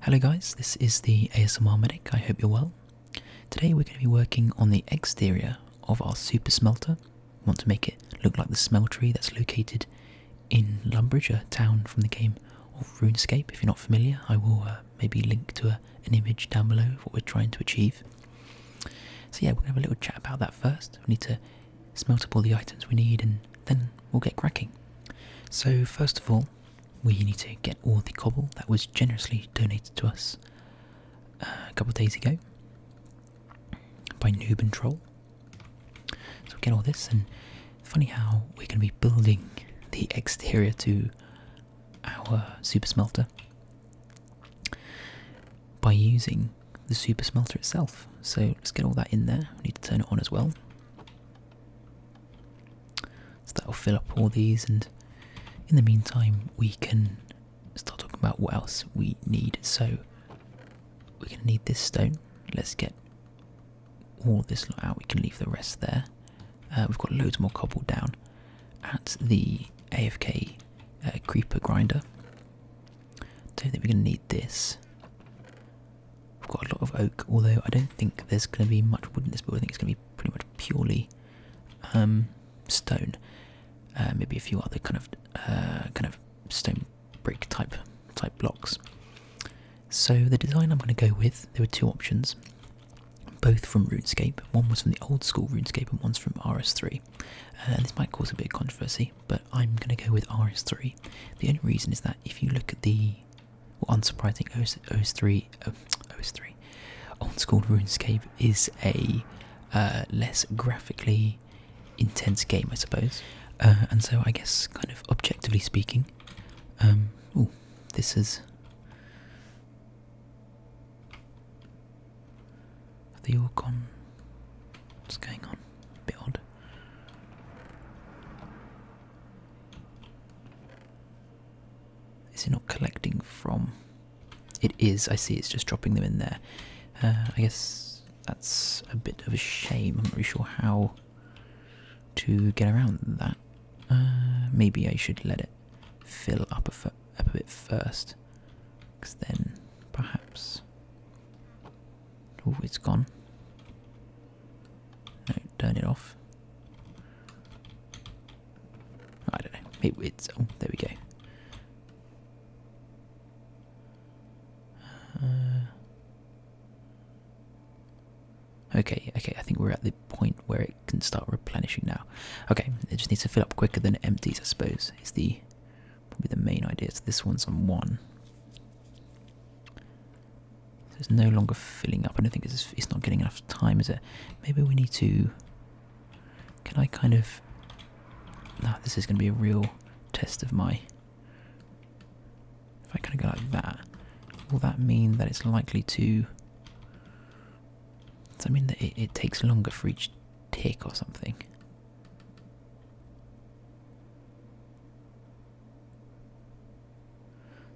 Hello guys, this is the ASMRMedic, I hope you're well. Today we're going to be working on the exterior of our super smelter. We want to make it look like the smeltery that's located in Lumbridge, a town from the game of RuneScape. If you're not familiar, I will maybe link to an image down below of what we're trying to achieve. So yeah, we're going to have a little chat about that first. We need to smelt up all the items we need and then we'll get cracking. So first of all, we need to get all the cobble that was generously donated to us a couple of days ago by Noob and Troll. So we'll get all this, and funny how we're going to be building the exterior to our super smelter by using the super smelter itself. So let's get all that in there. We need to turn it on as well. So that will fill up all these, and in the meantime we can start talking about what else we need. So we're going to need this stone. Let's get all this lot out. We can leave the rest there. We've got loads more cobble down at the AFK creeper grinder. Don't think we're going to need this. We've got a lot of oak, although I don't think there's going to be much wood in this build. I think it's going to be pretty much purely stone. Maybe a few other kind of stone brick type blocks. So the design I'm going to go with, there were two options, both from RuneScape. One was from the old school RuneScape and one's from RS3. This might cause a bit of controversy, but I'm going to go with RS3. The only reason is that if you look at the, well, unsurprising, OS3, old school RuneScape is a less graphically intense game, I suppose. And so I guess, kind of objectively speaking, this is... Have they all gone? What's going on? A bit odd. Is it not collecting from... It is, I see, it's just dropping them in there. I guess that's a bit of a shame. I'm not really sure how to get around that. Maybe I should let it fill up a bit first, because then perhaps... Oh, it's gone. No, turn it off. I don't know. Maybe it's... Oh, there we go. Okay, I think we're at the point where it can start replenishing now. Okay, it just needs to fill up quicker than it empties, I suppose, is probably the main idea. So this one's on 1. So it's no longer filling up. I don't think it's not getting enough time, is it? Maybe we need to... Can I kind of... No, this is going to be a real test of my... If I kind of go like that, will that mean that it's likely to... Does that mean that it takes longer for each tick or something?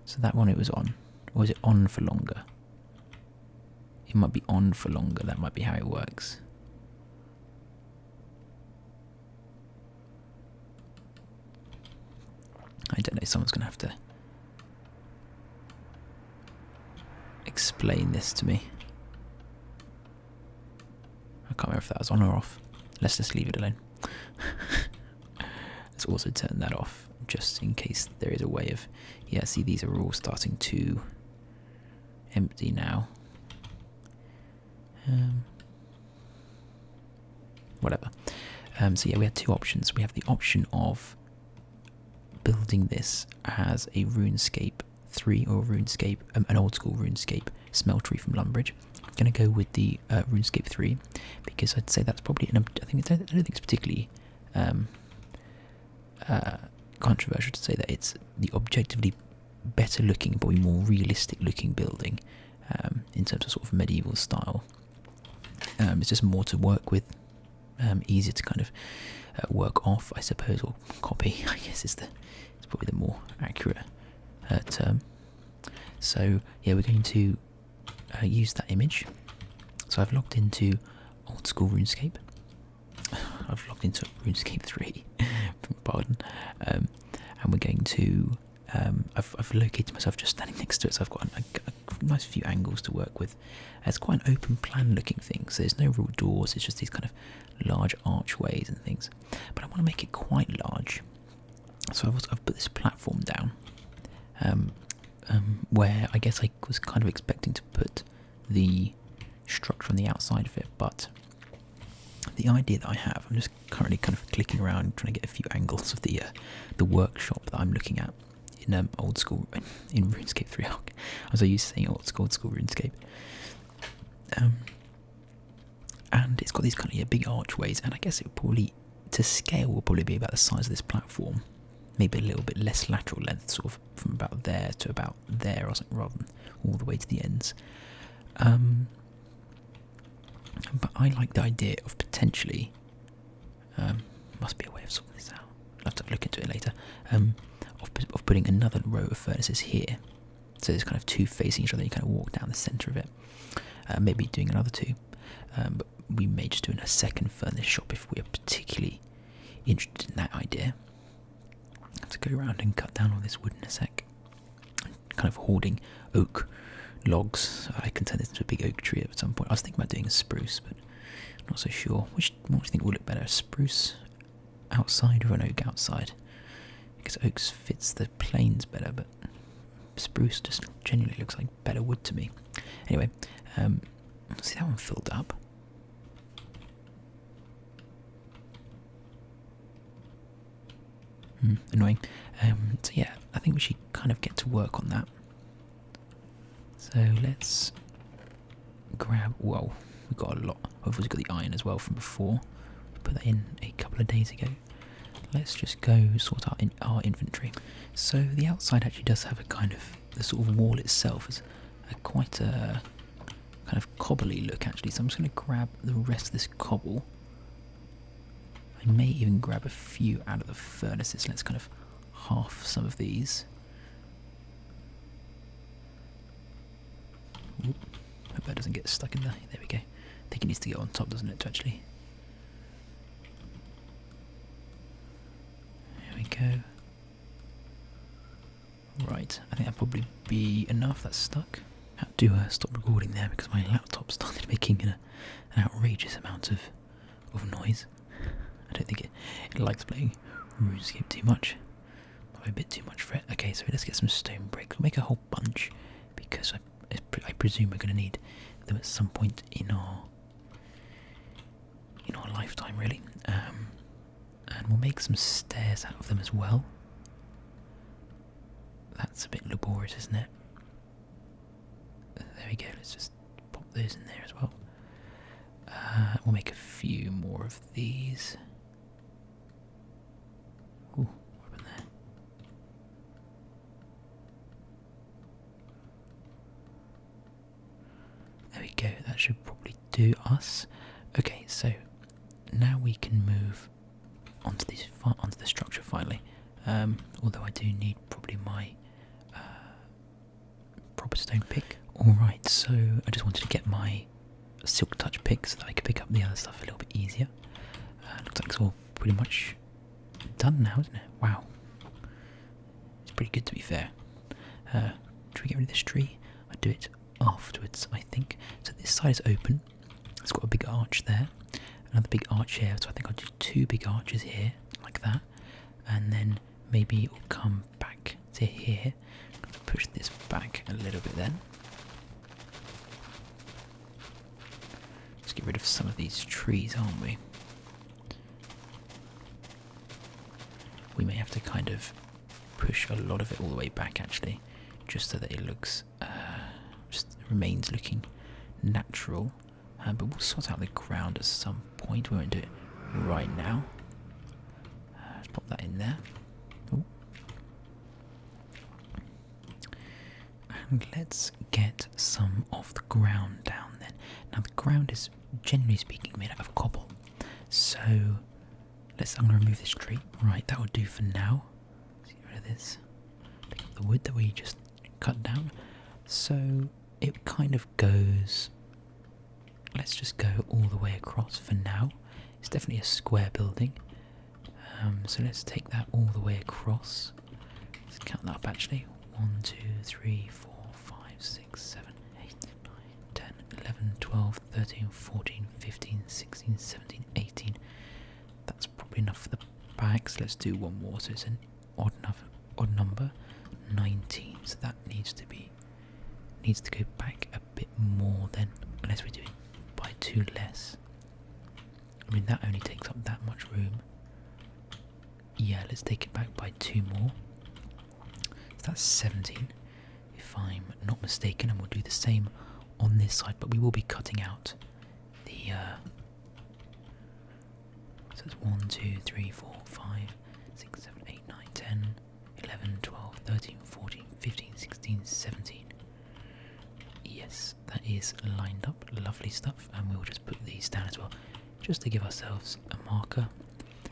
So that one it was on. Or is it on for longer? It might be on for longer, that might be how it works. I don't know, someone's going to have to explain this to me. I can't remember if that was on or off. Let's just leave it alone. Let's also turn that off, just in case there is a way of... Yeah, see, these are all starting to empty now. Whatever. So yeah, we had two options. We have the option of building this as a RuneScape 3 or RuneScape, an old school RuneScape smeltery from Lumbridge. I'm going to go with the RuneScape 3 because I'd say that's probably, I don't think it's particularly controversial to say that it's the objectively better looking, but more realistic looking building in terms of sort of medieval style. It's just more to work with, easier to kind of work off, I suppose, or copy, I guess it's probably the more accurate term. So yeah, we're going to use that image. So I've logged into old school RuneScape. I've logged into RuneScape 3, pardon, and we're going to I've located myself just standing next to it, so I've got nice few angles to work with. It's quite an open plan looking thing, so there's no real doors, it's just these kind of large archways and things. But I want to make it quite large, so I've put this platform down, where I guess I was kind of expecting to put the structure on the outside of it, but the idea that I have, I'm just currently kind of clicking around trying to get a few angles of the workshop that I'm looking at in old school in RuneScape 3. I was so used to saying old school RuneScape. And it's got these kind of big archways, and I guess it would probably, to scale, will probably be about the size of this platform. Maybe a little bit less lateral length, sort of from about there to about there or something, rather than all the way to the ends. But I like the idea of potentially, must be a way of sorting this out, I'll have to look into it later, of putting another row of furnaces here. So there's kind of two facing each other, you kind of walk down the centre of it. Maybe doing another two, but we may just do a second furnace shop if we're particularly interested in that idea. I have to go around and cut down all this wood in a sec. I'm kind of hoarding oak logs, so I can turn this into a big oak tree at some point. I was thinking about doing a spruce, but I'm not so sure. What do you think will look better, a spruce outside or an oak outside? Because oaks fits the plains better, but spruce just genuinely looks like better wood to me. Anyway, see that one filled up. Annoying. So yeah, I think we should kind of get to work on that. So let's grab, whoa, we've got a lot. We've got the iron as well from before. We put that in a couple of days ago. Let's just go sort out in our inventory. So the outside actually does have a kind of, the sort of wall itself is quite a kind of cobbly look actually. So I'm just going to grab the rest of this cobble. I may even grab a few out of the furnaces. Let's kind of half some of these. Oop, hope that doesn't get stuck in there. There we go. I think it needs to go on top, doesn't it, actually? There we go. Right, I think that'll probably be enough. That's stuck. I had to stop recording there because my laptop started making an outrageous amount of noise. I don't think it likes playing RuneScape too much. Probably a bit too much for it. Okay, so let's get some stone bricks. We'll make a whole bunch because I presume we're going to need them at some point in our lifetime, really. And we'll make some stairs out of them as well. That's a bit laborious, isn't it? There we go. Let's just pop those in there as well. We'll make a few more of these. Ooh, what happened there? There we go, that should probably do us. Okay, so now we can move onto the structure finally. Although I do need probably my proper stone pick. Alright, so I just wanted to get my silk touch pick so that I could pick up the other stuff a little bit easier. Looks like it's all pretty much done now, isn't it? Wow. It's pretty good, to be fair. Should we get rid of this tree? I'll do it afterwards, I think. So this side is open. It's got a big arch there. Another big arch here. So I think I'll do two big arches here, like that. And then maybe it will come back to here. I'm going to push this back a little bit then. Let's get rid of some of these trees, aren't we? We may have to kind of push a lot of it all the way back, actually, just so that it looks, just remains looking natural. But we'll sort out the ground at some point. We won't do it right now. Let's pop that in there. Ooh. And let's get some of the ground down then. Now the ground is, generally speaking, made out of cobble. So I'm going to remove this tree. Right, that will do for now. Let's get rid of this. Pick up the wood that we just cut down. So it kind of goes, let's just go all the way across for now. It's definitely a square building. So let's take that all the way across. Let's count that up actually. 1, 2, 3, 4, 5, 6, 7, 8, 9, 10, 11, 12, 13, 14, 15, 16, 17, 18. That's probably enough for the bags. Let's do one more. So it's an odd number, 19. So that needs to go back a bit more then, unless we do it by 2 less. I mean, that only takes up that much room. Yeah, let's take it back by 2 more. So that's 17, if I'm not mistaken, and we'll do the same on this side, but we will be cutting out the so it's 1, 2, 3, 4, 5, 6, 7, 8, 9, 10, 11, 12, 13, 14, 15, 16, 17. Yes, that is lined up, lovely stuff, and we'll just put these down as well, just to give ourselves a marker.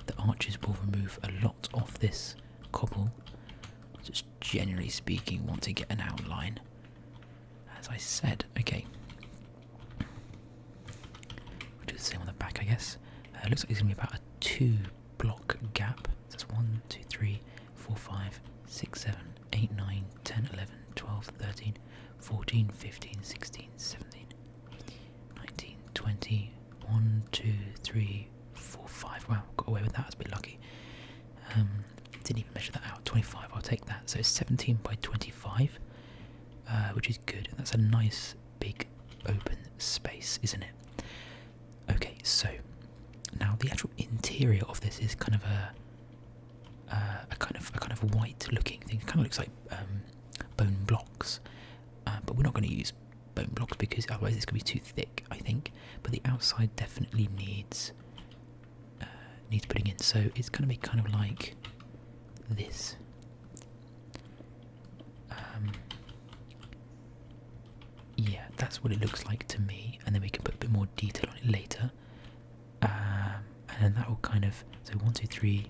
The arches will remove a lot of this cobble, just generally speaking, want to get an outline, as I said. Okay, we'll do the same on the back, I guess. Looks like it's going to be about a 2-block gap. So that's 1, 2, 3, 4, 5, 6, 7, 8, 9, 10, 11, 12, 13, 14, 15, 16, 17, 19, 20, 1, 2, 3, 4, 5. Wow, got away with that. I was a bit lucky. Didn't even measure that out. 25, I'll take that. So it's 17 by 25, which is good. That's a nice big open space, isn't it? Okay, so now the actual interior of this is kind of a kind of white looking thing. It kind of looks like bone blocks, but we're not going to use bone blocks because otherwise it's going to be too thick, I think. But the outside definitely needs putting in, so it's going to be kind of like this. Yeah, that's what it looks like to me, and then we can put a bit more detail on it later. And then that will kind of, so 1, 2, 3,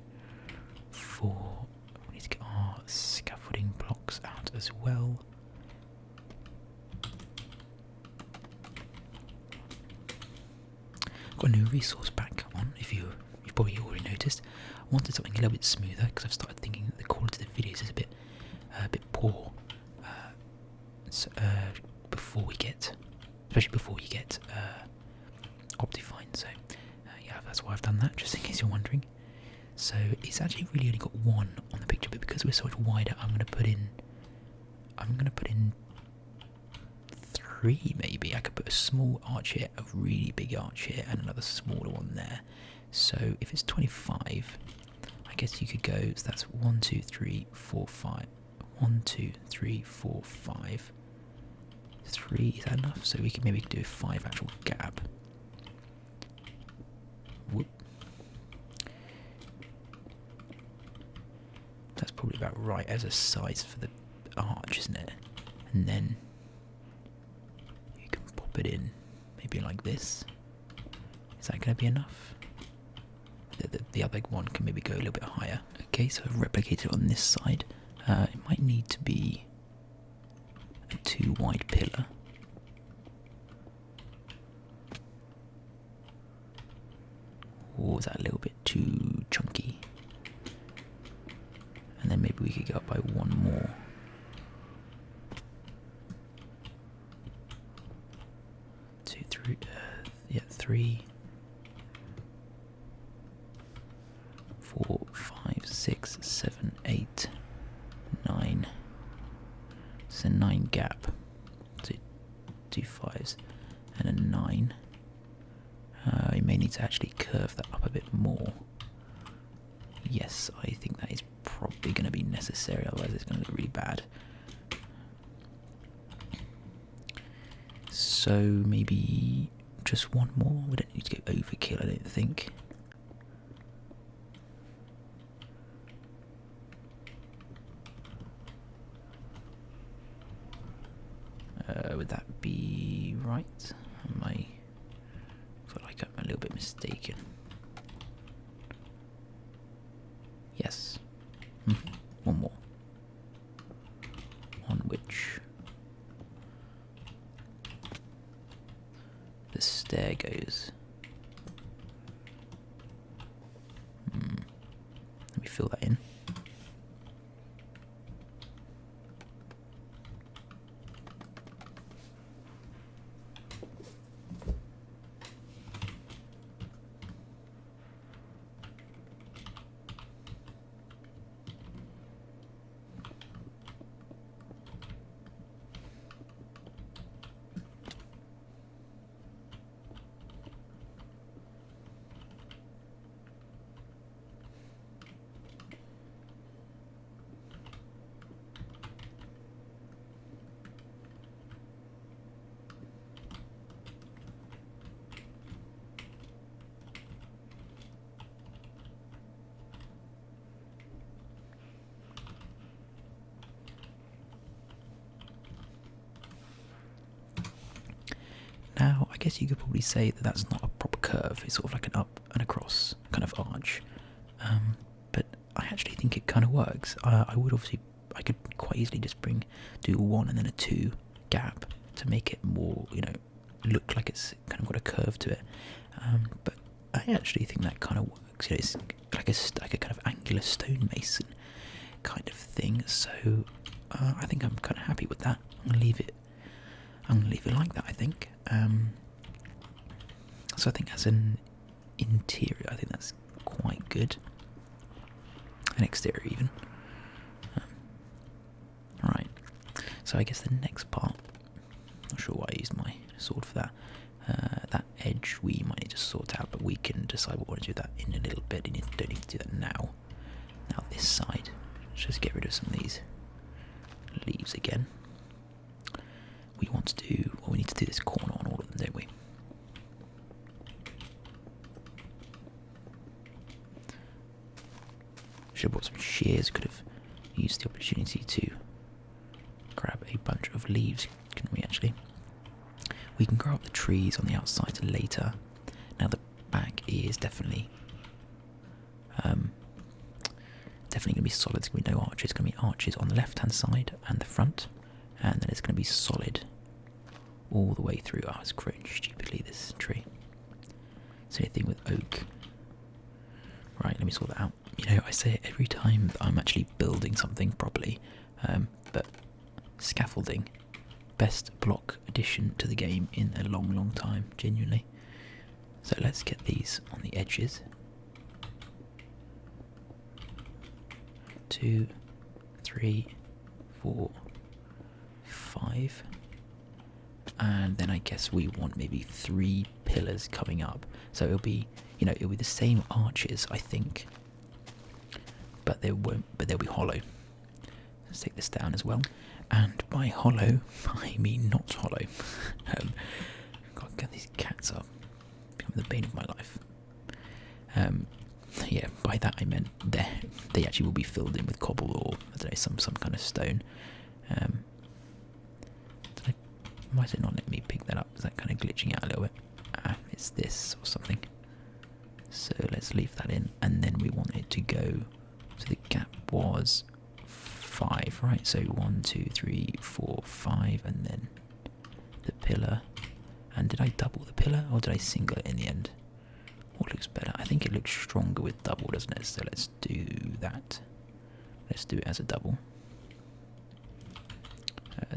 4. We need to get our scaffolding blocks out as well. Got a new resource pack on, if you've probably already noticed. I wanted something a little bit smoother because I've started thinking that the quality of the videos is a bit poor. Especially before you get Optifine. So yeah, that's why I've done that, just in case you're wondering. So it's actually really only got 1 on the picture, but because we're so much wider, I'm gonna put in 3 maybe. I could put a small arch here, a really big arch here, and another smaller one there. So if it's 25, I guess you could go, so that's 1, 2, 3, 4, 5. 1, 2, 3, 4, 5. 3, is that enough? So we could maybe do a 5 actual gap. Whoop. That's probably about right as a size for the arch, isn't it? And then you can pop it in maybe like this. Is that going to be enough? The other one can maybe go a little bit higher. Okay, so I've replicated it on this side. It might need to be a 2 wide pillar. Or is that a little bit too chunky? And then maybe we could go up by 1 more. Two, 3, yeah, 3, 4, 5, 6, 7, 8, 9. It's a 9 gap. So 2 5s and a 9. We may need to actually curve that up a bit more. Yes, I think that is probably going to be necessary, otherwise it's going to look really bad. So maybe just 1 more. We don't need to go overkill, I don't think. Would that be right? I feel like I'm a little bit mistaken. Yes. 1 more. On which the stair goes. Let me fill that in. I guess you could probably say that that's not a proper curve. It's sort of like an up and across kind of arch. But I actually think it kind of works. I could quite easily just do 1 and then a 2 gap to make it more, look like it's kind of got a curve to it. But I actually think that kind of works. It's like a kind of angular stonemason kind of thing. So I think I'm kind of happy with that. I'm gonna leave it like that, I think. So I think as an interior, I think that's quite good. An exterior even. Right. So I guess the next part, not sure why I used my sword for that. That edge we might need to sort out, but we can decide what we want to do that in a little bit. You don't need to do that now. Now this side, let's just get rid of some of these leaves again. We need to do this corner on all of them, don't we? Should have bought some shears. Could have used the opportunity to grab a bunch of leaves, couldn't we actually? We can grow up the trees on the outside later. Now the back is definitely going to be solid. There's going to be no arches. It's going to be arches on the left hand side and the front, and then it's going to be solid all the way through. I was growing stupidly, this tree. Same thing with oak. Right, let me sort that out. I say it every time that I'm actually building something properly, but scaffolding, best block addition to the game in a long, long time, genuinely. So let's get these on the edges. 2, 3, 4, 5. And then I guess we want maybe 3 pillars coming up. So it'll be, it'll be the same arches, I think, but they'll be hollow. Let's take this down as well. And by hollow, I mean not hollow. God, get these cats up. Becoming the bane of my life. Yeah, by that I meant they actually will be filled in with cobble or I don't know, some kind of stone. Why is it not letting me pick that up? Is that kind of glitching out a little bit? It's this or something. So let's leave that in, and then we want it to go. So the gap was 5, right? So 1, 2, 3, 4, 5, and then the pillar. And did I double the pillar or did I single it in the end? What looks better? I think it looks stronger with double, doesn't it? So let's do that. Let's do it as a double.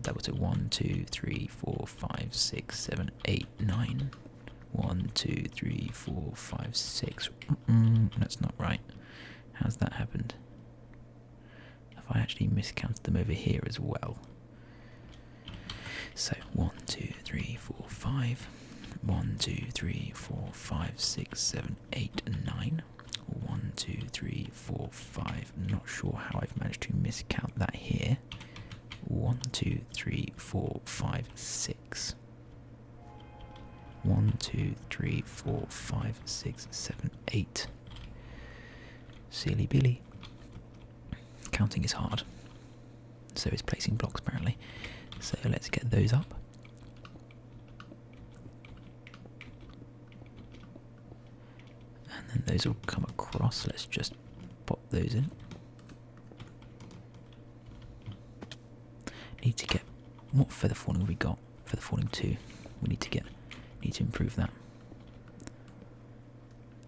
Double to 1, 2, 3, 4, 5, 6, 7, 8, 9. 1, 2, 3, 4, 5, 6. That's not right. How's that happened? Have I actually miscounted them over here as well? So 1, 2, 3, 4, 5. 1, 2, 3, 4, 5, 6, 7, 8, 9. 1, 2, 3, 4, 5. Not sure how I've managed to miscount that here. 1, 2, 3, 4, 5, 6. 1, 2, 3, 4, 5, 6, 7, 8. Silly Billy. Counting is hard. So is placing blocks apparently. So let's get those up. And then those will come across. Let's just pop those in. Need to get, what feather falling have we got? Feather falling 2. We need to improve that.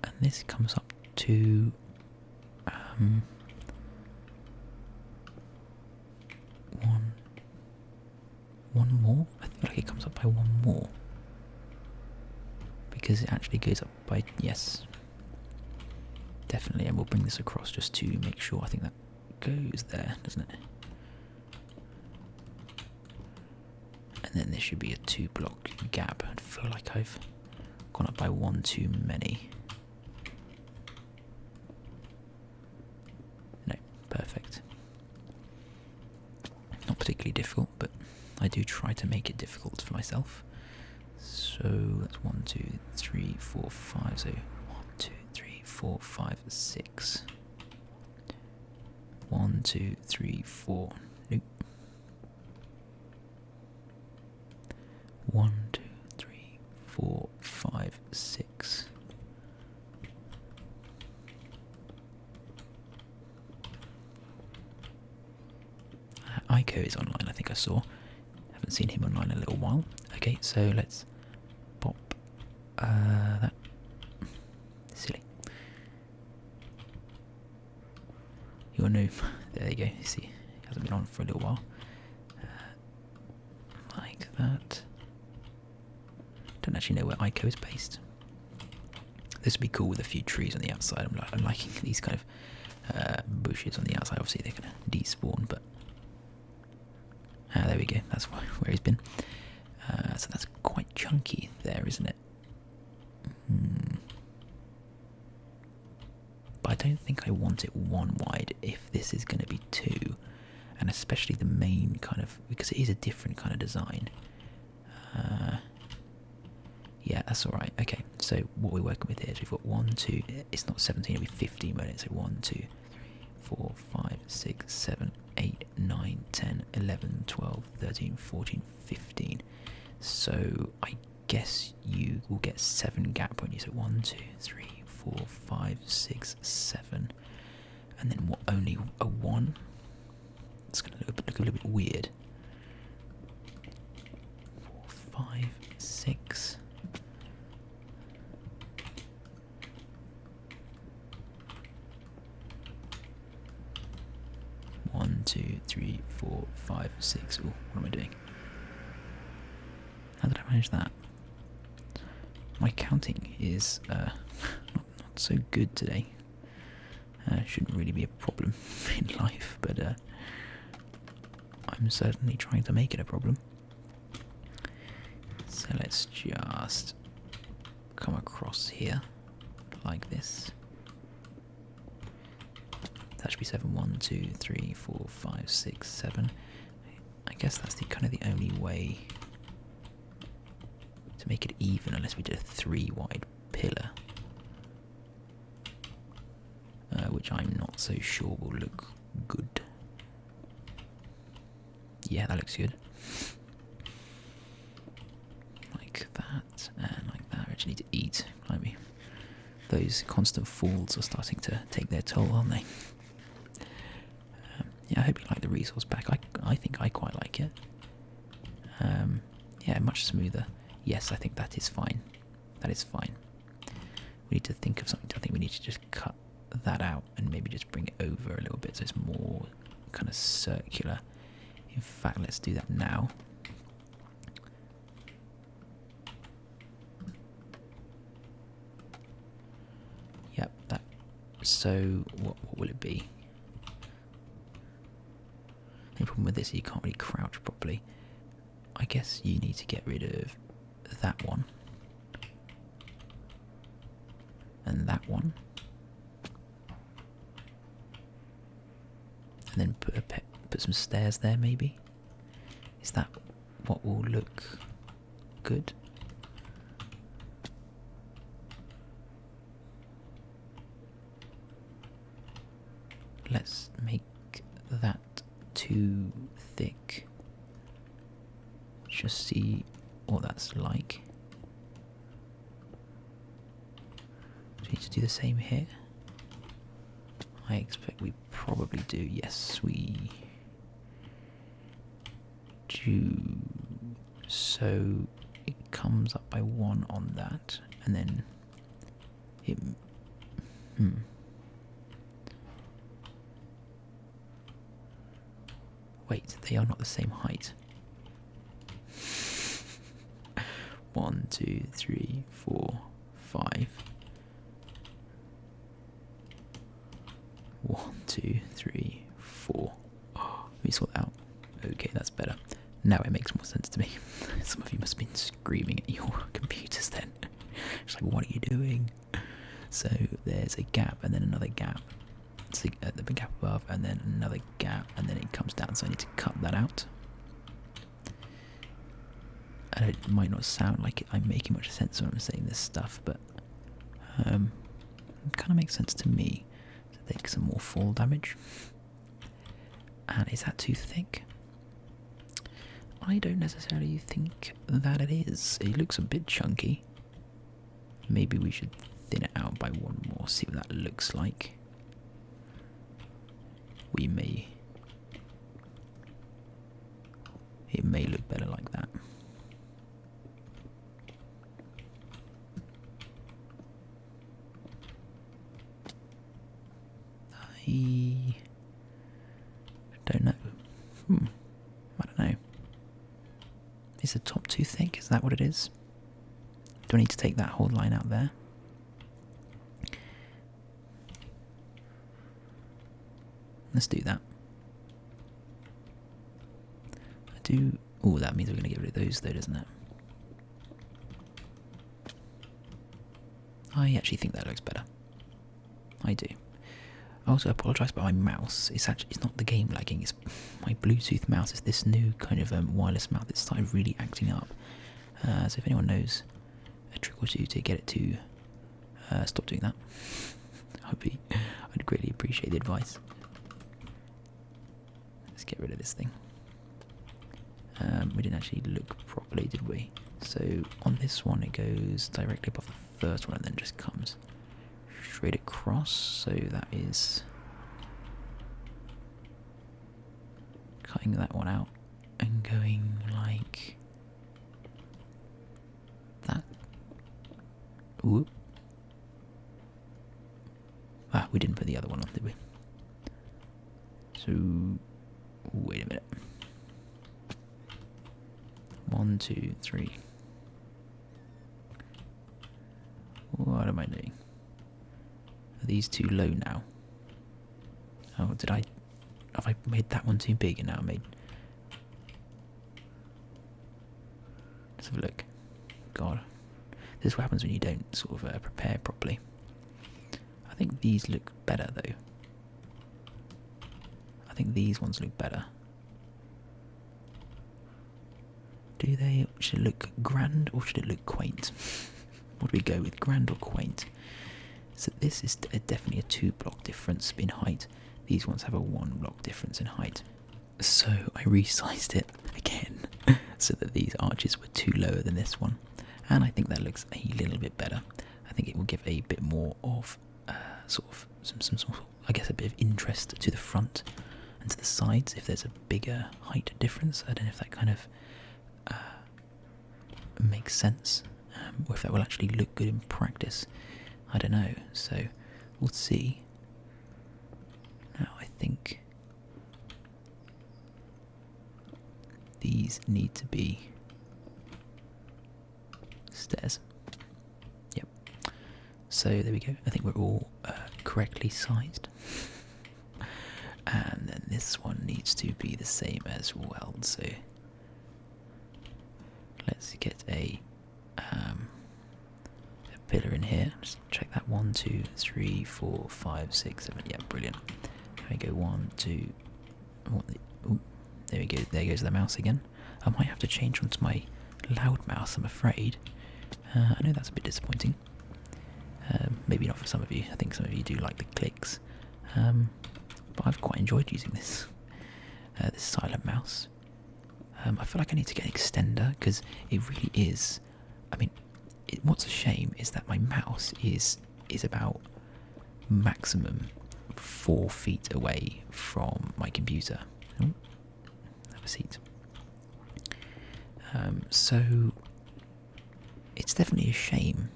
And this comes up to one more. I feel like it comes up by 1 more because it actually goes up by, yes, definitely. And we'll bring this across just to make sure. I think that goes there, doesn't it? And then there should be a 2 block gap. I feel like I've gone up by 1 too many. No, perfect. Not particularly difficult, but I do try to make it difficult for myself. So that's 1, 2, 3, 4, 5. So 1, 2, 3, 4, 5, 6. 1, 2, 3, 4. Nope. 1, 2, 3, 4, 6. Ico is online, I think I saw. Haven't seen him online in a little while. Okay, so let's pop that. Silly. You're new. There you go. You see, he hasn't been on for a little while. Like that. Don't actually know where Ico is based. This would be cool with a few trees on the outside. I'm liking these kind of bushes on the outside. Obviously, they're going to despawn, but there we go. That's where he's been. So that's quite chunky there, isn't it? But I don't think I want it 1 wide if this is going to be 2, and especially the main kind of, because it is a different kind of design. Yeah, that's alright. Okay, so what we're working with here is we've got 1, 2, it's not 17, it'll be 15 minutes. So 1, 2, 3, 4, 5, 6, 7, 8, 9, 10, 11, 12, 13, 14, 15. So I guess you will get 7 gap, won't you? So 1, 2, 3, 4, 5, 6, 7. And then what, only a 1? It's going to look a little bit weird. 4, 5, 6. 1, 2, 3, 4, 5, 6. Oh, what am I doing? How did I manage that? My counting is not so good today. Shouldn't really be a problem in life, but I'm certainly trying to make it a problem. So let's just come across here like this. That should be 7. 1, 2, 3, 4, 5, 6, 7. I guess that's the kind of the only way to make it even, unless we did a 3 wide pillar, which I'm not so sure will look good. Yeah, that looks good. Like that and like that. I actually need to eat. Blimey. Those constant falls are starting to take their toll, aren't they? Yeah, I hope you like the resource pack. I think I quite like it. Yeah, much smoother. Yes, I think that is fine. That is fine. We need to think of something. I think we need to just cut that out and maybe just bring it over a little bit so it's more kind of circular. In fact, let's do that now. Yep, that. So what will it be? The problem with this is you can't really crouch properly. I guess you need to get rid of that one and that one, and then put some stairs there. Maybe is that what will look good? Let's make that too thick. Just see what that's like. Do we need to do the same here? I expect we probably do. Yes, we do. So it comes up by 1 on that, and then it. Wait, they are not the same height. 1, 2, 3, 4, 5. 1, 2, 3, 4. Oh, let me sort that out. Okay, that's better. Now it makes more sense to me. Some of you must have been screaming at your computers then. It's like, what are you doing? So there's a gap and then another gap. So the big gap above and then another gap, and then it comes down, so I need to cut that out. And it might not sound like I'm making much sense when I'm saying this stuff, but it kind of makes sense to me to take some more fall damage. And is that too thick? I don't necessarily think that it is. It looks a bit chunky. Maybe we should thin it out by one more, see what that looks like. It may look better like that. I don't know. I don't know. Is the top too thick? Is that what it is? Do I need to take that whole line out there? Let's do that. Oh, that means we're going to get rid of those though, doesn't it? I actually think that looks better. I do. I also apologise about my mouse. It's not the game lagging. It's my Bluetooth mouse. It's this new kind of wireless mouse that started really acting up. So if anyone knows a trick or two to get it to stop doing that, I'd greatly appreciate the advice. Let's get rid of this thing. We didn't actually look properly, did we? So on this one, it goes directly above the first one and then just comes straight across. So that is cutting that one out and going like that. Whoop. Ah, we didn't put the other one on, did we? So, wait a minute. 1, 2, 3. What am I doing? Are these too low now? Oh, have I made that one too big and now I made... Let's have a look. God. This is what happens when you don't sort of prepare properly. I think these look better though. I think these ones look better. Do they? Should it look grand or should it look quaint? What do we go with, grand or quaint? So this is definitely a 2-block difference in height. These ones have a 1-block difference in height. So I resized it again so that these arches were 2 lower than this one. And I think that looks a little bit better. I think it will give a bit more of sort of some sort of, I guess, a bit of interest to the front and to the sides if there's a bigger height difference. I don't know if that kind of makes sense, or if that will actually look good in practice. I don't know, so we'll see. Now I think these need to be stairs. Yep. So there we go. I think we're all correctly sized. And then this one needs to be the same as well, so let's get a pillar in here. Just check that. 1, 2, 3, 4, 5, 6, 7. Yeah, brilliant. There we go. 1, 2. Ooh, there we go. There goes the mouse again. I might have to change onto my loud mouse, I'm afraid. I know that's a bit disappointing. Maybe not for some of you. I think some of you do like the clicks. But I've quite enjoyed using this silent mouse. I feel like I need to get an extender because it really is. I mean, what's a shame is that my mouse is about maximum 4 feet away from my computer. Oh, have a seat. So it's definitely a shame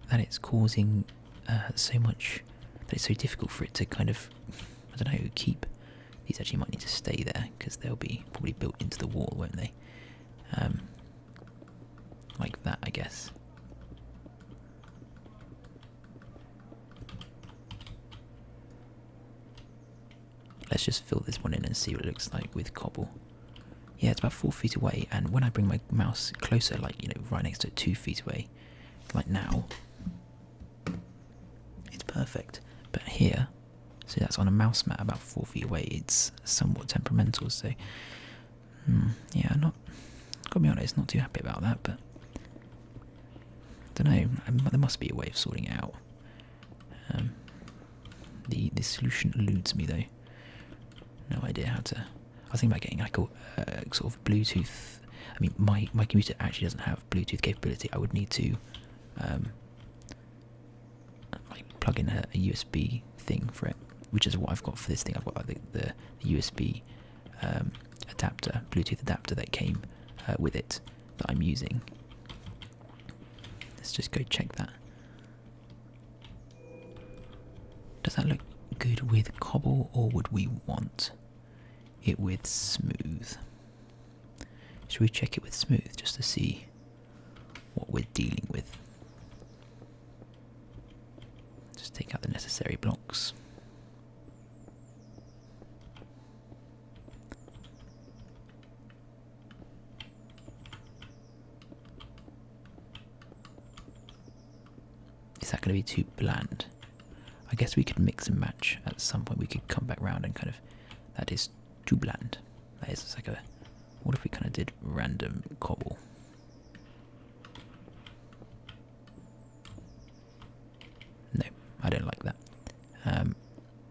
that it's causing so much. That it's so difficult for it to kind of, I don't know, keep. These actually might need to stay there because they'll be probably built into the wall, won't they? Like that, I guess. Let's just fill this one in and see what it looks like with cobble. Yeah, it's about 4 feet away, and when I bring my mouse closer, like, you know, right next to it, 2 feet away, like now, it's perfect. But here, so that's on a mouse mat about 4 feet away, it's somewhat temperamental, so yeah, gotta be honest, not too happy about that, but don't know, there must be a way of sorting it out. The solution eludes me though. No idea how to. I was thinking about getting like a sort of Bluetooth. I mean, my computer actually doesn't have Bluetooth capability. I would need to like plug in a USB thing for it, which is what I've got for this thing. I've got like the USB adapter, Bluetooth adapter that came with it that I'm using. Let's just go check that. Does that look good with cobble, or would we want it with smooth? Should we check it with smooth just to see what we're dealing with? Just take out the necessary blocks. Is that going to be too bland? I guess we could mix and match at some point. We could come back round and kind of, that is too bland. That is like a, what if we kind of did random cobble? No, I don't like that.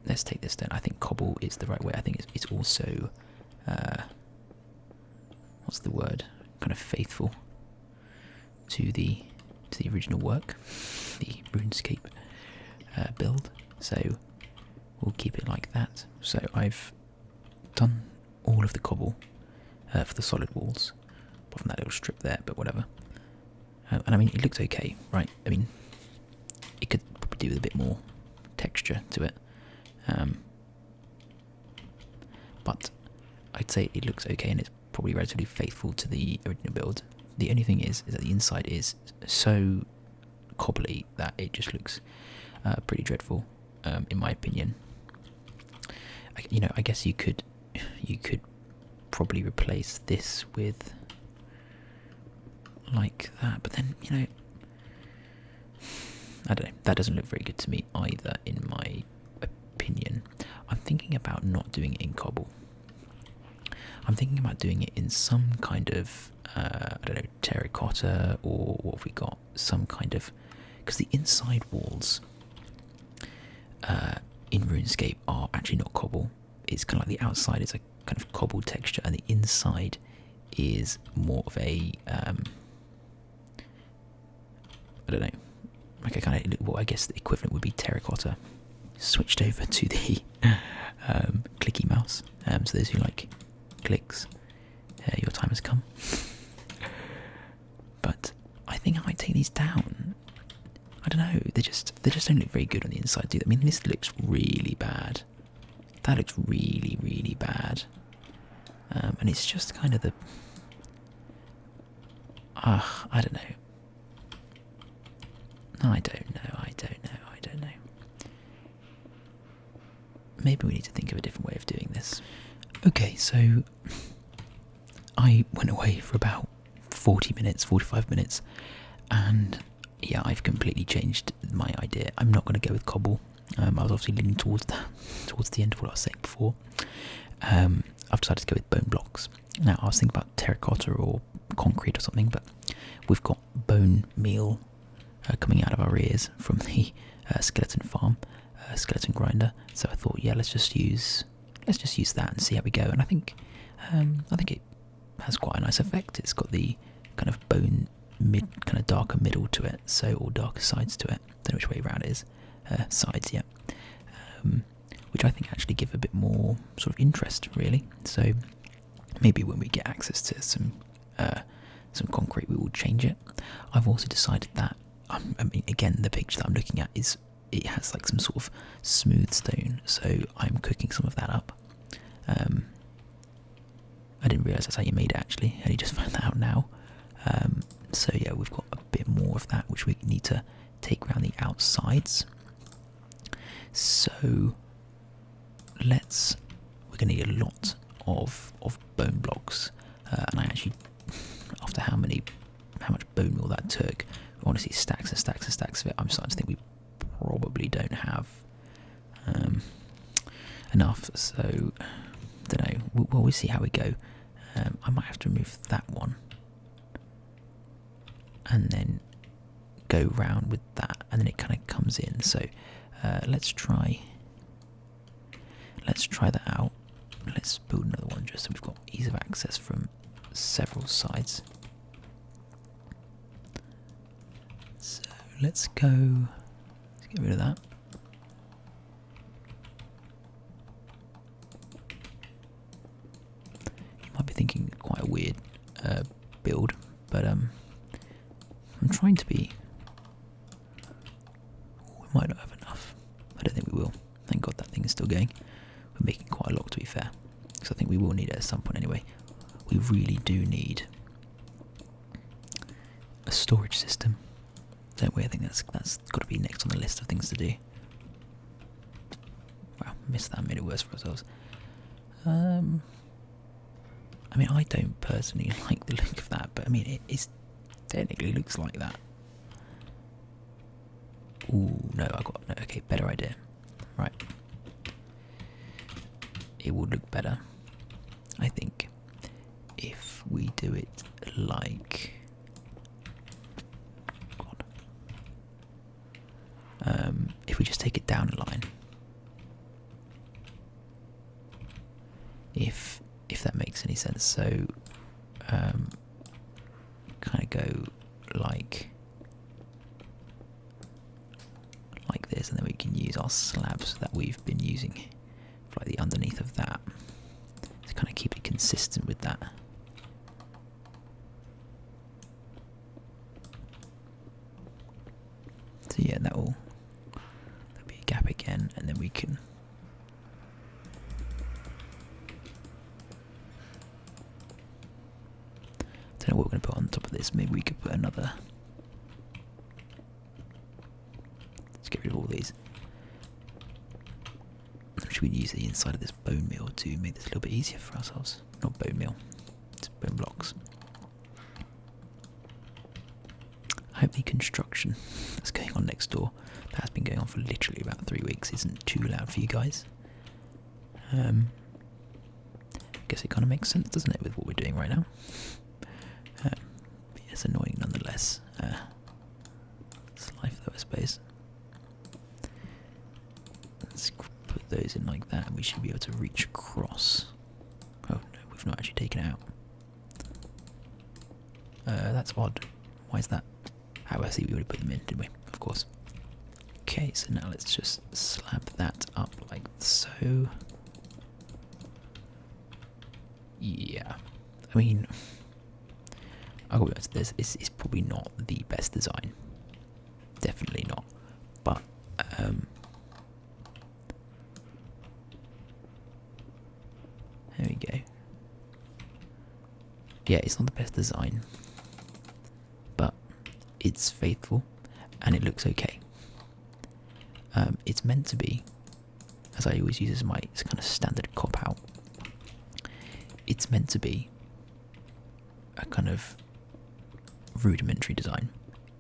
Let's take this then. I think cobble is the right way. I think it's also, what's the word? Kind of faithful to the original work, the RuneScape build. So we'll keep it like that. So I've done all of the cobble for the solid walls, apart from that little strip there, but whatever. And I mean, it looks okay, right? I mean, it could probably do with a bit more texture to it. But I'd say it looks okay, and it's probably relatively faithful to the original build. The only thing is that the inside is so cobbly that it just looks pretty dreadful, in my opinion. I guess you could probably replace this with like that, but then I don't know. That doesn't look very good to me either, in my opinion. I'm thinking about not doing it in cobble. I'm thinking about doing it in some kind of I don't know, terracotta, or what have we got? Some kind of, because the inside walls in RuneScape are actually not cobble. It's kind of like the outside is a kind of cobble texture, and the inside is more of a I don't know, like a kind of, well, I guess the equivalent would be terracotta. Switched over to the clicky mouse. So those who like clicks, your time has come. But I think I might take these down. I don't know. They just don't look very good on the inside, do they? I mean, this looks really bad. That looks really, really bad. And it's just kind of the. I don't know. I don't know. Maybe we need to think of a different way of doing this. Okay, so I went away for about 45 minutes, and yeah, I've completely changed my idea. I'm not going to go with cobble. I was obviously leaning towards the end of what I was saying before. I've decided to go with bone blocks. Now, I was thinking about terracotta or concrete or something, but we've got bone meal coming out of our ears from the skeleton farm, skeleton grinder. So I thought, yeah, let's just use that and see how we go. And I think it has quite a nice effect. It's got the kind of bone kind of darker middle to it, so, or darker sides to it. Don't know which way around it is. Sides, yeah. Which I think actually give a bit more sort of interest, really. So maybe when we get access to some concrete, we will change it. I've also decided that, I mean, again, the picture that I'm looking at is, it has like some sort of smooth stone, so I'm cooking some of that up. I didn't realise that's how you made it, actually. I only just found that out now. So yeah, we've got a bit more of that, which we need to take around the outsides. So we're going to need a lot of bone blocks, and I actually, after how much bone meal that took, honestly, stacks and stacks and stacks of it, I'm starting to think we probably don't have enough. So don't know. We'll see how we go. I might have to remove that one and then go round with that, and then it kind of comes in. So let's try that out. Let's build another one just so we've got ease of access from several sides. So let's go. Let's get rid of that. You might be thinking quite a weird build, but I'm trying to be. We might not have enough. I don't think we will. Thank God that thing is still going. We're making quite a lot, to be fair, because I think we will need it at some point anyway. We really do need a storage system, don't we? I think that's got to be next on the list of things to do. Wow, missed that, made it worse for ourselves. I mean, I don't personally like the look of that, but I mean, it technically looks like that. Ooh, no, okay, better idea. Right. It would look better, I think, if we do it like... God. If we just take it down a line. If that makes any sense. So, kind of go like this, and then we can use our slabs that we've been using for like the underneath of that to kind of keep it consistent with that. So yeah, there'll be a gap again, and then we can don't know what we're going to put on top of this. Maybe we could put another. Let's get rid of all these. Should we use the inside of this bone meal to make this a little bit easier for ourselves? Not bone meal, it's bone blocks. I hope the construction that's going on next door, that has been going on for literally about 3 weeks, isn't too loud for you guys. I guess it kind of makes sense, doesn't it, with what we're doing right now? But it's annoying nonetheless. It's life though, I suppose. Let's put those in like that, and we should be able to reach across. Oh no, we've not actually taken it out. That's odd. Why is that? Oh, I see, we already put them in, didn't we? Of course. Okay, so now let's just slab that up like so. Yeah. I mean, I'll go to this. It's probably not the best design. Definitely not. But, there we go. Yeah, it's not the best design, but it's faithful and it looks okay. It's meant to be, as I always use as my kind of standard cop-out, it's meant to be a kind of rudimentary design.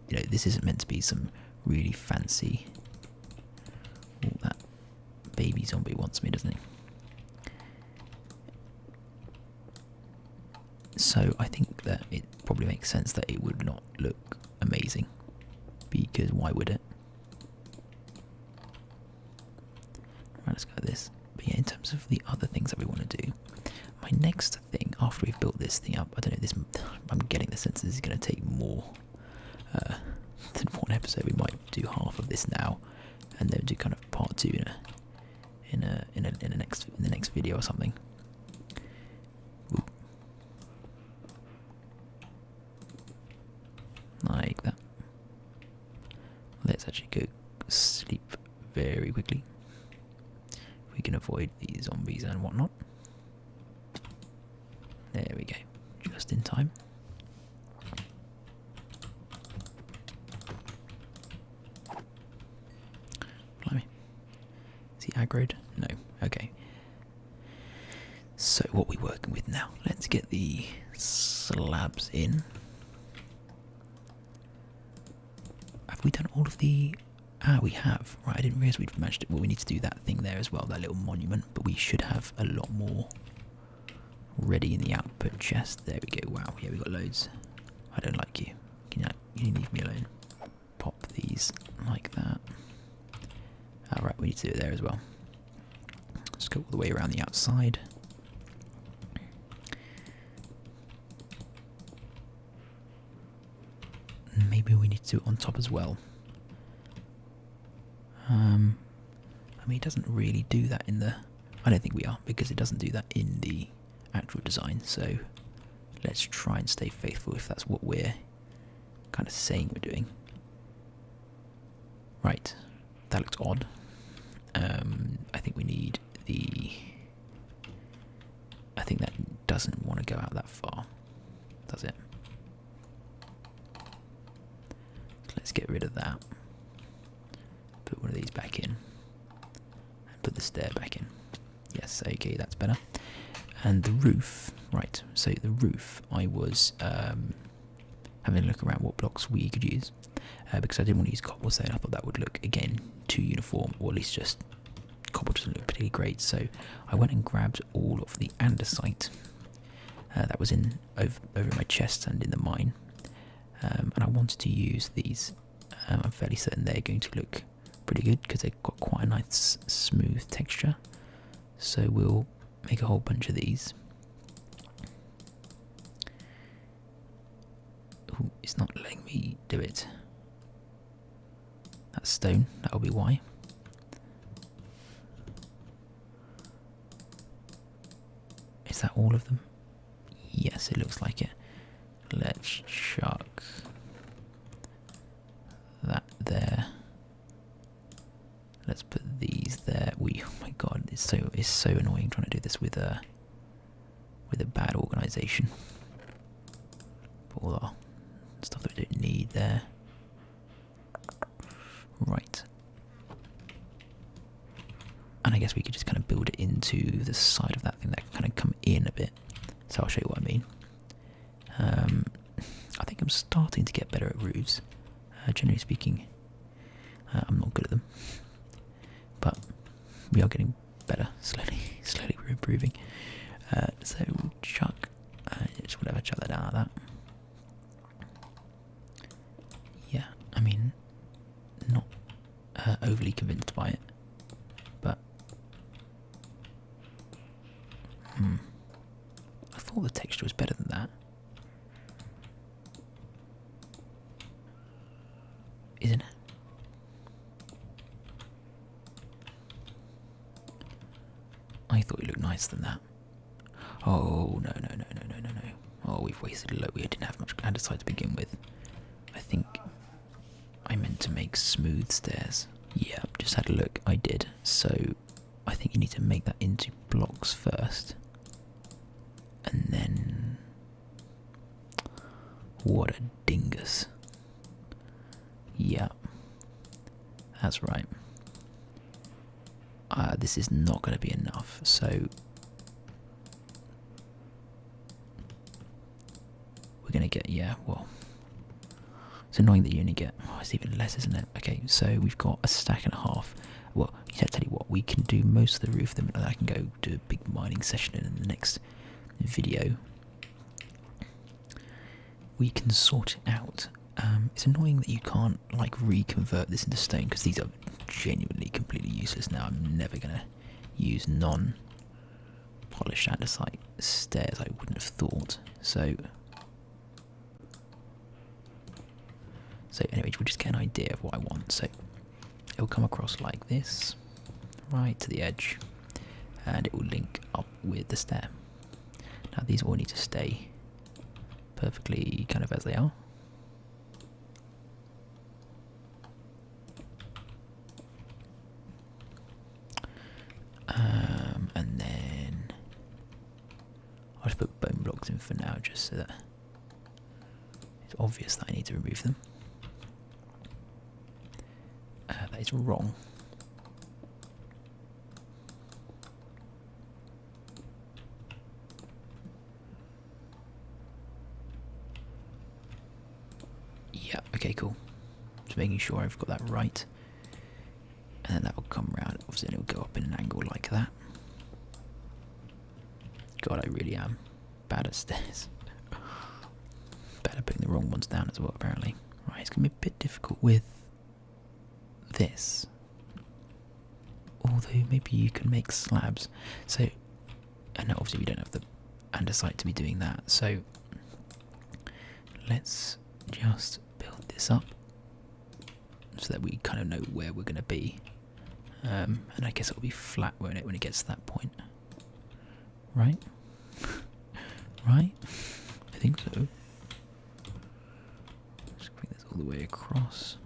You know, this isn't meant to be some really fancy... Oh, that baby zombie wants me, doesn't he? So I think that it probably makes sense that it would not look amazing, because why would it? Right, let's go with this. But yeah, in terms of the other things that we want to do, my next thing, after we've built this thing up, I don't know, this, I'm getting the sense this is going to take more than one episode. We might do half of this now, and then do kind of part 2 in the next video or something. Ooh. Like that. Let's actually go sleep very quickly. We can avoid these zombies and whatnot. There we go, just in time. Blimey. Is he aggroed? No. Okay. So what are we working with now? Let's get the slabs in. Have we done all of the... Ah, we have. Right, I didn't realise we'd managed it. Well, we need to do that thing there as well, that little monument, but we should have a lot more ready in the output chest. There we go. Wow, yeah, we got loads. I don't like you. You leave me alone. Pop these like that. Alright, we need to do it there as well. Just go all the way around the outside. Maybe we need to do it on top as well. I mean, it doesn't really do that in the... I don't think we are, because it doesn't do that in the actual design, so let's try and stay faithful if that's what we're kind of saying we're doing. Right, that looks odd. I think we need the... I think that doesn't want to go out that far, does it? So let's get rid of that. Put one of these back in. And put the stair back in. Yes, okay, that's better. And the roof, right, so the roof, I was having a look around what blocks we could use. Because I didn't want to use cobblestone. I thought that would look, again, too uniform, or at least just cobble doesn't look particularly great. So I went and grabbed all of the andesite that was in over my chest and in the mine, and I wanted to use these. I'm fairly certain they're going to look pretty good because they've got quite a nice smooth texture. So we'll make a whole bunch of these. Ooh, it's not letting me do it. That's stone, that'll be why. Is that all of them? Yes, it looks like it. Let's chuck that there. Let's put these there. Oh my god, it's so annoying trying to do this with a bad organisation. Put all our stuff that we don't need there. Right. And I guess we could just kind of build it into the side of that thing that can kind of come in a bit. So I'll show you what I mean. I think I'm starting to get better at roofs. Generally speaking, I'm not good at them. But we are getting better, slowly we're improving. So we'll chuck, just whatever, chuck that down like that. Yeah, I mean, not overly convinced by it, but I thought the texture was better than that. Isn't it? I thought it looked nicer than that. Oh, no. Oh, we've wasted a lot. We didn't have much andesite to begin with. I think I meant to make smooth stairs. Yeah, just had a look. I did. So I think you need to make that into blocks first. And then... What a dingus. Yeah. That's right. This is not going to be enough, so we're going to get, yeah, well, it's annoying that you only get, it's even less, isn't it? Okay, so we've got a stack and a half. Well, I tell you what, we can do most of the roof, then I can go do a big mining session in the next video. We can sort it out. It's annoying that you can't like reconvert this into stone because these are genuinely completely useless now. I'm never gonna use non-polished andesite stairs. I wouldn't have thought. So anyway, we'll just get an idea of what I want. So it'll come across like this, right to the edge, and it will link up with the stair. Now these all need to stay perfectly kind of as they are. And then I'll just put bone blocks in for now, just so that it's obvious that I need to remove them. That is wrong. Yeah, okay, cool. Just making sure I've got that right. And then that will come round, obviously, and it will go up in an angle like that. God, I really am bad at stairs. Bad at putting the wrong ones down as well, apparently. Right, it's going to be a bit difficult with this. Although, maybe you can make slabs. So, and obviously we don't have the andesite to be doing that. So, let's just build this up so that we kind of know where we're going to be. And I guess it'll be flat, won't it, when it gets to that point? Right? Right? I think so. Just bring this all the way across.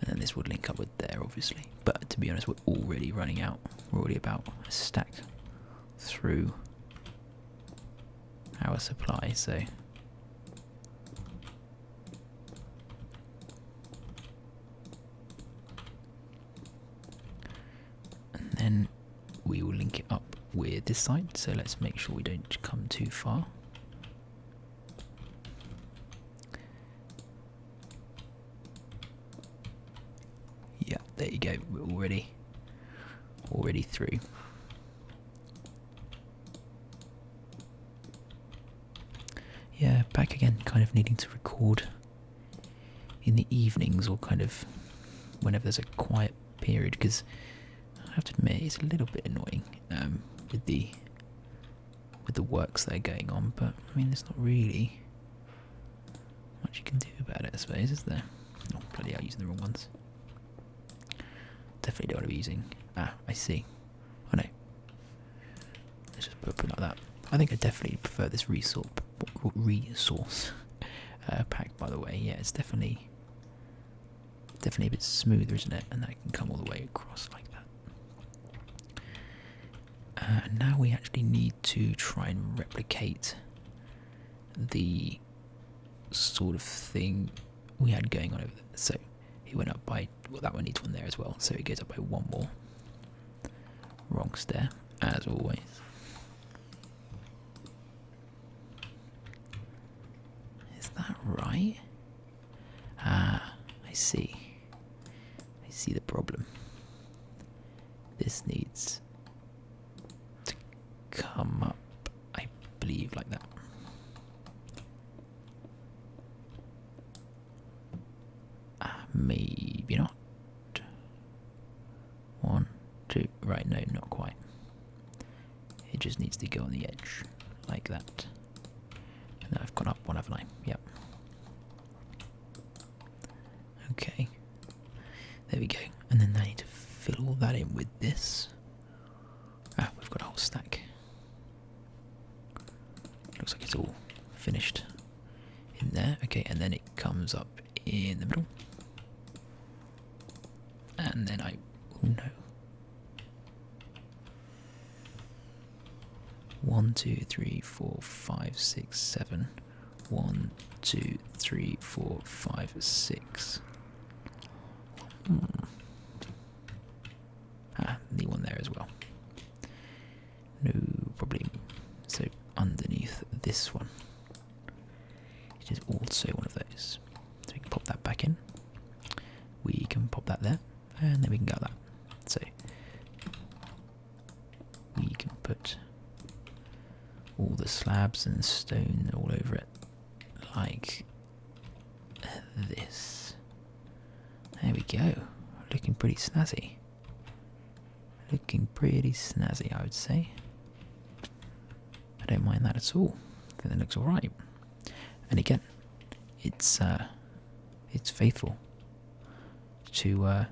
And then this would link up with there, obviously. But to be honest, we're already running out. We're already about a stack through our supply, so... And then we will link it up with this side, so let's make sure we don't come too far. Yeah, there you go, we're already through. Yeah, back again, kind of needing to record in the evenings or kind of whenever there's a quiet period, because I have to admit it's a little bit annoying with the works that are going on, but I mean there's not really much you can do about it, I suppose, is there? Oh, bloody hell, using the wrong ones. Definitely don't want to be using... Ah, I see. Oh no. Let's just put it like that. I think I definitely prefer this resource pack, by the way. Yeah, it's definitely a bit smoother, isn't it? And that can come all the way across like that. Now we actually need to try and replicate the sort of thing we had going on over there. So it went up by, well, that one needs one there as well, so it goes up by one more. Wrong stair, as always. Is that right? Ah, I see. I see the problem. This needs to come up, I believe, like that. Maybe not. 1, 2, right, no, not quite. It just needs to go on the edge, like that. And I've gone up one, haven't I? Yep. Okay. There we go. And then I need to fill all that in with this. Ah, we've got a whole stack. Looks like it's all finished in there. Okay, and then it comes up in the middle. And then oh no. 1, 2, 3, 4, 5, 6, 7. 1, 2, 3, 4, 5, 6. Ah, need one there as well. No problem. So underneath this one, it is also one of those. So we can pop that back in. We can pop that there. And then we can go that. So we can put all the slabs and stone all over it like this. There we go. Looking pretty snazzy. Looking pretty snazzy, I would say. I don't mind that at all. I think that looks alright. And again, it's faithful to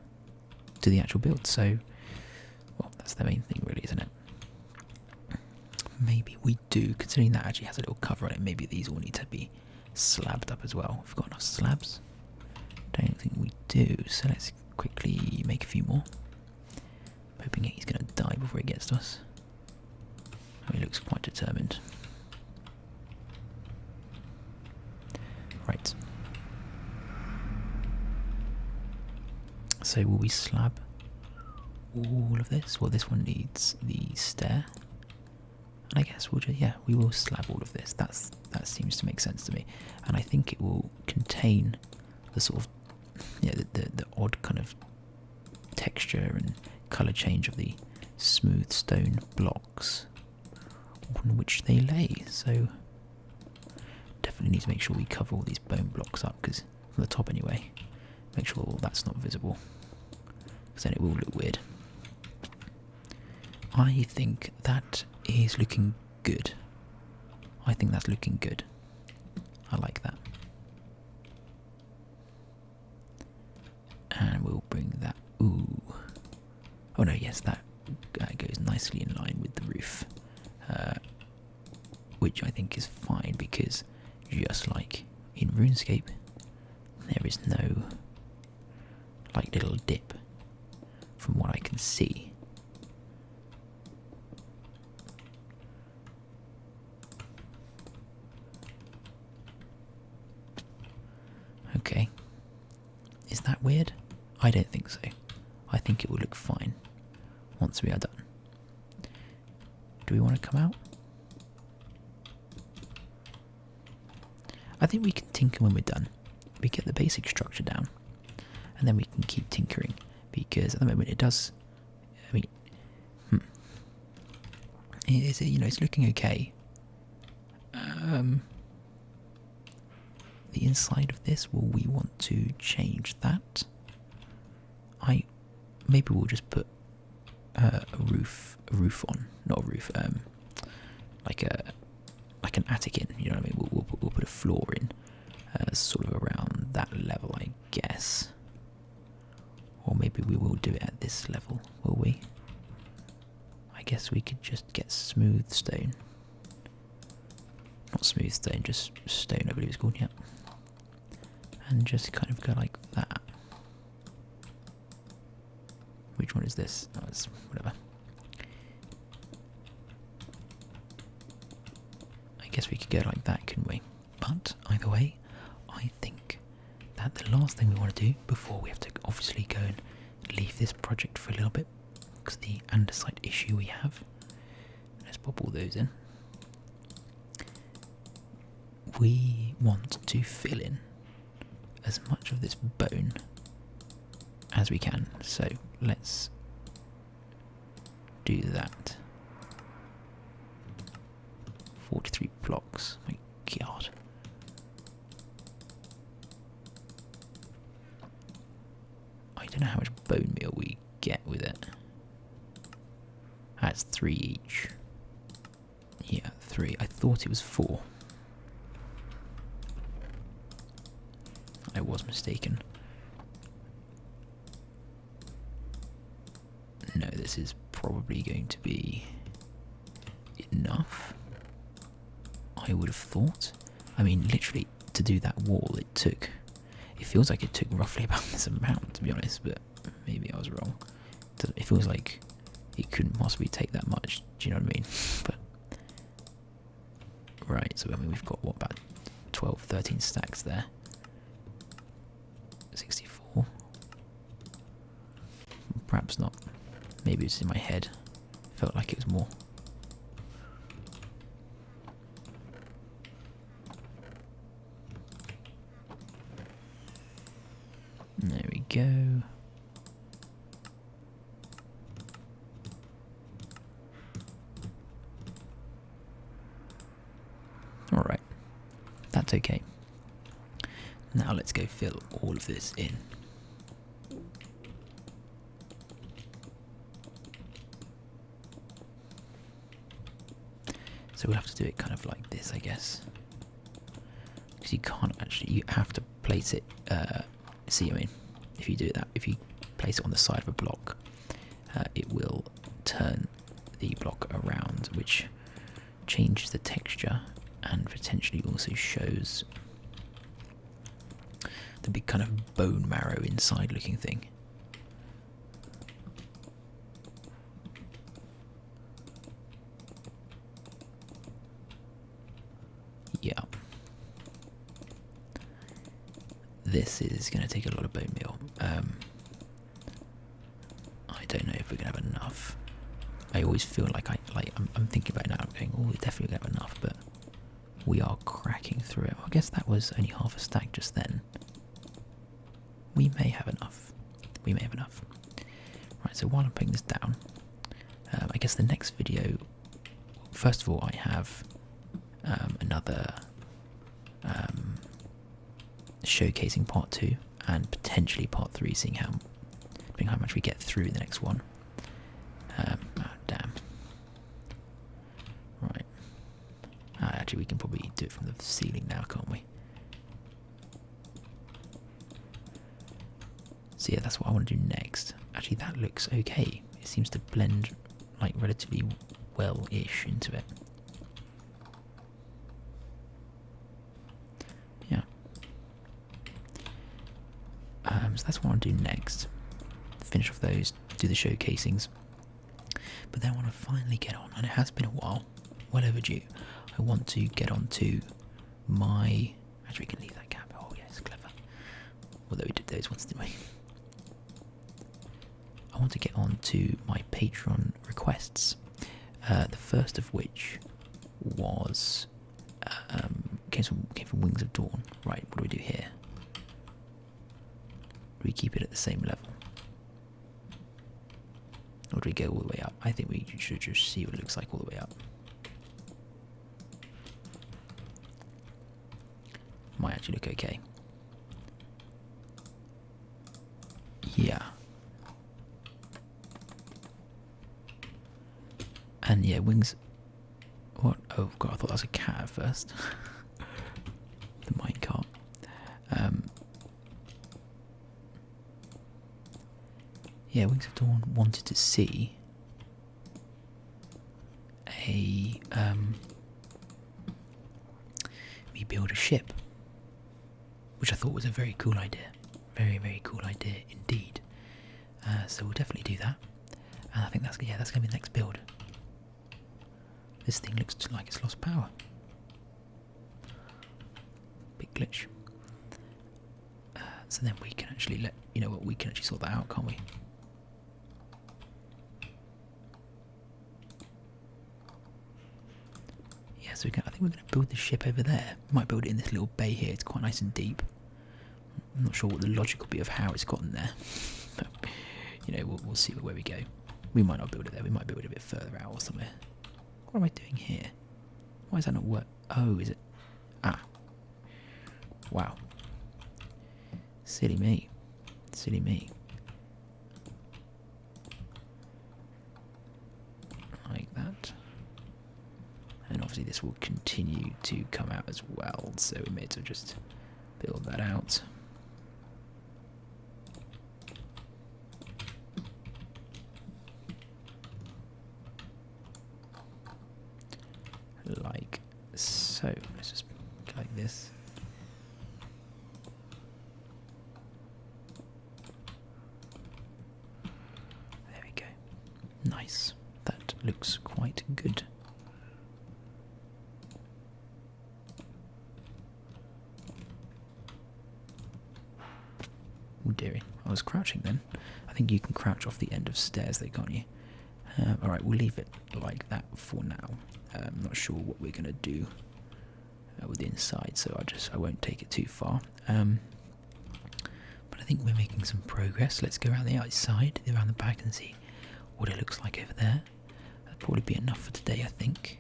the actual build, so well, that's the main thing really, isn't it? Maybe we do, considering that actually has a little cover on it, maybe these all need to be slabbed up as well. We've got enough slabs? Don't think we do, so let's quickly make a few more. I'm hoping he's going to die before he gets to us. Oh, he looks quite determined. Right. So will we slab all of this? Well, this one needs the stair. And I guess we'll just, yeah, we will slab all of this. That seems to make sense to me. And I think it will contain the sort of, yeah, the odd kind of texture and colour change of the smooth stone blocks on which they lay. So definitely need to make sure we cover all these bone blocks up, because from the top anyway, make sure all that's not visible, because then it will look weird. I think that is looking good. I think that's looking good. I like that. Oh no, yes, that goes nicely in line with the roof, which I think is fine because just like in RuneScape, there is no like little dip from what I can see. Okay. Is that weird? I don't think so. I think it will look fine once we are done. Do we want to come out? I think we can tinker when we're done. We get the basic structure down, and then we can keep tinkering, because at the moment it does, I mean, it's looking okay. The inside of this, will we want to change that? Maybe we'll just put a roof on, not a roof, like an attic in. You know what I mean? We'll put a floor in, sort of around that level, I guess. Or maybe we will do it at this level, will we? I guess we could just get smooth stone. Not smooth stone, just stone, I believe it's called, yeah. And just kind of go like that. Which one is this? Oh, it's whatever. I guess we could go like that, couldn't we? But either way, I think that the last thing we want to do before we have to obviously go and leave this project for a little bit, because the andesite issue we have. Let's pop all those in. We want to fill in as much of this bone as we can. So let's do that. 43 blocks. My God. I don't know how much bone meal we get with it. That's 3 each. Yeah, 3. I thought it was 4. I was mistaken. No, this is probably going to be enough, I would have thought. I mean, literally, to do that wall, it feels like it took roughly about this amount, to be honest, but maybe I was wrong. It feels like it couldn't possibly take that much, do you know what I mean? But right, so I mean, we've got, what, about 12, 13 stacks there. 64. Perhaps not. Maybe it's in my head. Felt like it was more. There we go. Alright. That's okay. Now let's go fill all of this in. So we'll have to do it kind of like this, I guess. Because you can't actually, you have to place it, see, I mean, if you do that, if you place it on the side of a block, it will turn the block around, which changes the texture and potentially also shows the big kind of bone marrow inside looking thing. Yeah. This is going to take a lot of bone meal. I don't know if we're going to have enough. I always feel like I'm thinking about it now, I'm going, oh, we're definitely going to have enough, but we are cracking through it. I guess that was only half a stack just then. We may have enough. We may have enough. Right, so while I'm putting this down, I guess the next video, first of all, I have another showcasing part 2 and potentially part 3, seeing how much we get through the next one. Oh, damn. Right. Actually, we can probably do it from the ceiling now, can't we? So yeah, that's what I want to do next. Actually, that looks okay. it seems to blend like relatively well-ish into it. Yeah. So that's what I'll do next. Finish off those, do the showcasings. But then I want to finally get on, and it has been a while, well overdue. I want to get on to my... Actually, we can leave that cap. Oh, yes, clever. Although we did those ones, didn't we? I want to get on to my Patreon requests. The first of which was... came from Wings of Dawn. Right, what do we do here? Do we keep it at the same level? Or do we go all the way up? I think we should just see what it looks like all the way up. Might actually look okay. Yeah. And yeah, Wings... What? Oh god, I thought that was a cat at first. The minecart. Yeah, Wings of Dawn wanted to see a me build a ship, which I thought was a very cool idea. Very, very cool idea indeed. So we'll definitely do that. And I think that's going to be the next build. This thing looks like it's lost power. Big glitch. So then we can actually we can actually sort that out, can't we? Yeah, so I think we're going to build the ship over there. Might build it in this little bay here. It's quite nice and deep. I'm not sure what the logic will be of how it's gotten there. But, we'll see where we go. We might not build it there. We might build it a bit further out or somewhere. What am I doing here? Why is that not work? Oh, is it? Ah. Wow. Silly me. Silly me. Like that. And obviously this will continue to come out as well, so we may as well just build that out. Like so. Let's just go like this. There we go. Nice. That looks quite good. Oh dearie, I was crouching then. I think you can crouch off the end of stairs though, can't you? Alright, we'll leave it like that for now. I'm not sure what we're going to do with the inside, so I won't take it too far. But I think we're making some progress. Let's go around the outside, around the back, and see what it looks like over there. That'll probably be enough for today, I think.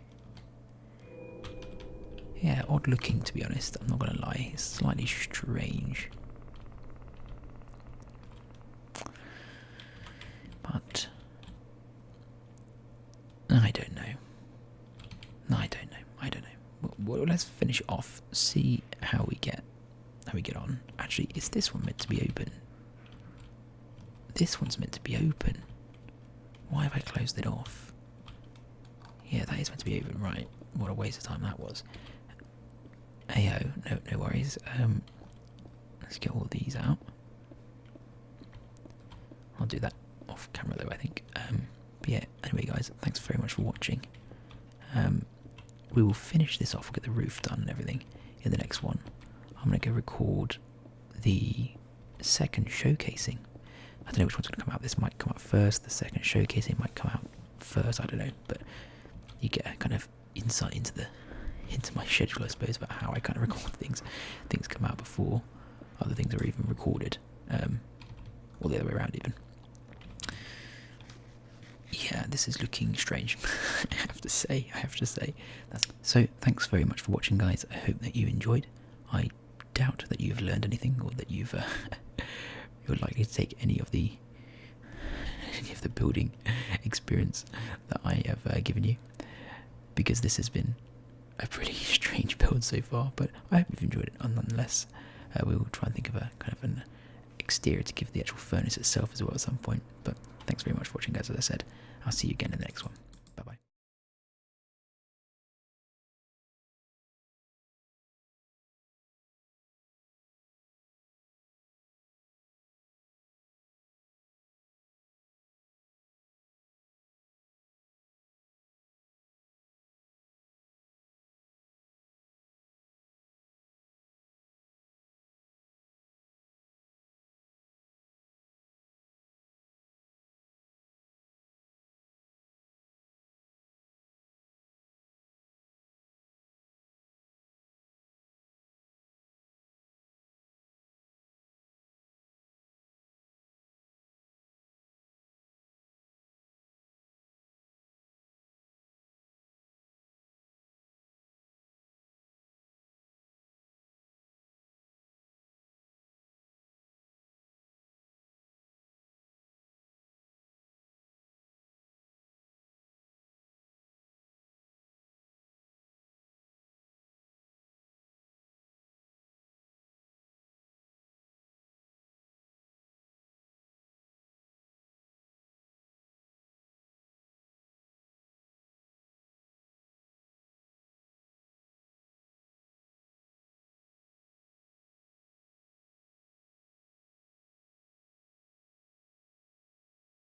Yeah, odd looking, to be honest. I'm not going to lie. It's slightly strange. But I don't know. I don't know. Well, let's finish it off. See how we get on. Actually, is this one meant to be open? This one's meant to be open. Why have I closed it off? Yeah, that is meant to be open, right? What a waste of time that was. Ayo, no worries. Let's get all these out. I'll do that off camera though, I think. But yeah, anyway guys, thanks very much for watching. We will finish this off, we'll get the roof done and everything in the next one. I'm going to go record the second showcasing. I don't know which one's going to come out. This might come out first, the second showcasing might come out first, I don't know. But you get a kind of insight into my schedule, I suppose, about how I kind of record things. Things come out before other things are even recorded. Or the other way around even. Yeah, this is looking strange. I have to say. So, thanks very much for watching, guys. I hope that you enjoyed. I doubt that you've learned anything, or that you're likely to take any of the building experience that I have given you, because this has been a pretty strange build so far. But I hope you've enjoyed it nonetheless. We will try and think of a kind of an exterior to give the actual furnace itself as well at some point. But Thanks very much for watching, guys. As I said, I'll see you again in the next one.